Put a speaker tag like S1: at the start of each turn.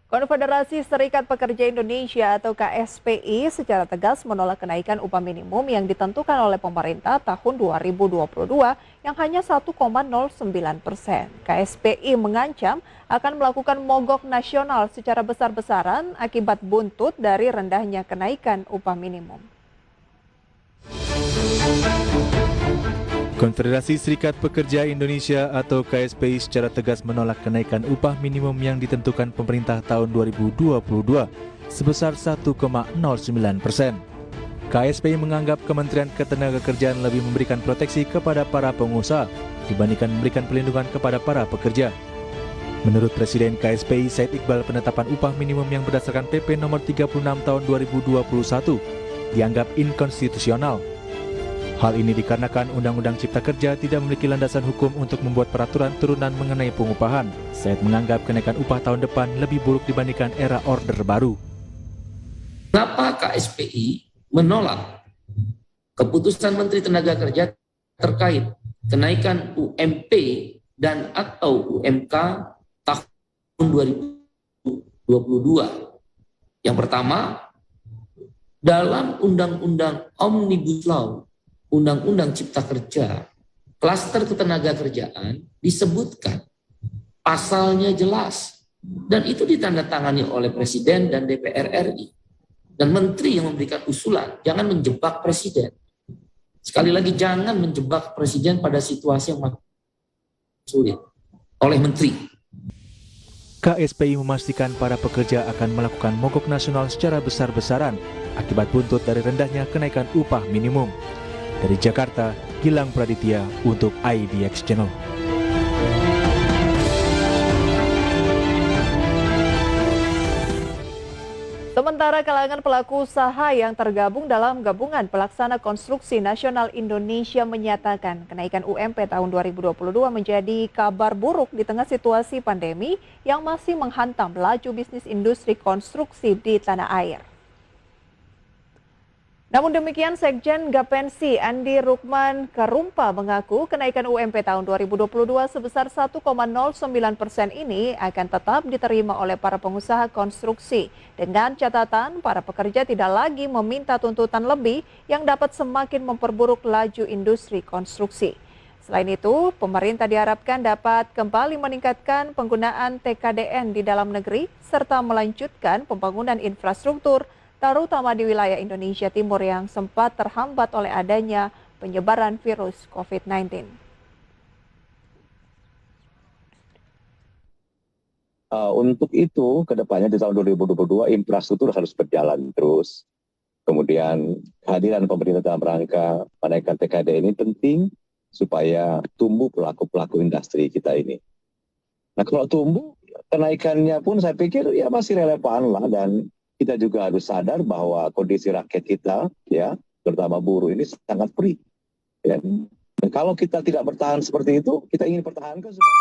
S1: Konfederasi Serikat Pekerja Indonesia atau KSPI secara tegas menolak kenaikan upah minimum yang ditentukan oleh pemerintah tahun 2022 yang hanya 1,09%. KSPI mengancam akan melakukan mogok nasional secara besar-besaran akibat buntut dari rendahnya kenaikan upah minimum.
S2: Konfederasi Serikat Pekerja Indonesia atau KSPI secara tegas menolak kenaikan upah minimum yang ditentukan pemerintah tahun 2022 sebesar 1,09%. KSPI menganggap Kementerian Ketenagakerjaan lebih memberikan proteksi kepada para pengusaha dibandingkan memberikan perlindungan kepada para pekerja. Menurut Presiden KSPI Said Iqbal, penetapan upah minimum yang berdasarkan PP nomor 36 tahun 2021 dianggap inkonstitusional. Hal ini dikarenakan Undang-Undang Cipta Kerja tidak memiliki landasan hukum untuk membuat peraturan turunan mengenai pengupahan. Said menganggap kenaikan upah tahun depan lebih buruk dibandingkan era Orde Baru.
S3: Kenapa KSPI menolak keputusan Menteri Tenaga Kerja terkait kenaikan UMP dan atau UMK tahun 2022? Yang pertama, dalam Undang-Undang Omnibus Law, Undang-Undang Cipta Kerja, klaster ketenagakerjaan disebutkan, pasalnya jelas, dan itu ditandatangani oleh Presiden dan DPR RI. Dan Menteri yang memberikan usulan, jangan menjebak Presiden. Sekali lagi, jangan menjebak Presiden pada situasi yang sulit oleh Menteri.
S2: KSPI memastikan para pekerja akan melakukan mogok nasional secara besar-besaran akibat buntut dari rendahnya kenaikan upah minimum. Dari Jakarta, Gilang Praditya untuk IDX Channel.
S1: Sementara kalangan pelaku usaha yang tergabung dalam Gabungan Pelaksana Konstruksi Nasional Indonesia menyatakan kenaikan UMP tahun 2022 menjadi kabar buruk di tengah situasi pandemi yang masih menghantam laju bisnis industri konstruksi di tanah air. Namun demikian, Sekjen Gapensi Andi Rukman Karumpa mengaku kenaikan UMP tahun 2022 sebesar 1,09% ini akan tetap diterima oleh para pengusaha konstruksi dengan catatan para pekerja tidak lagi meminta tuntutan lebih yang dapat semakin memperburuk laju industri konstruksi. Selain itu, pemerintah diharapkan dapat kembali meningkatkan penggunaan TKDN di dalam negeri serta melanjutkan pembangunan infrastruktur terutama di wilayah Indonesia Timur yang sempat terhambat oleh adanya penyebaran virus COVID-19.
S4: Untuk itu, ke depannya di tahun 2022, infrastruktur harus berjalan terus. Kemudian kehadiran pemerintah dalam rangka menaikkan TKD ini penting supaya tumbuh pelaku-pelaku industri kita ini. Nah, kalau tumbuh, kenaikannya pun saya pikir ya masih relevan lah, dan kita juga harus sadar bahwa kondisi rakyat kita, ya, terutama buruh ini sangat perih. Ya. Dan kalau kita tidak bertahan seperti itu, kita ingin pertahankan supaya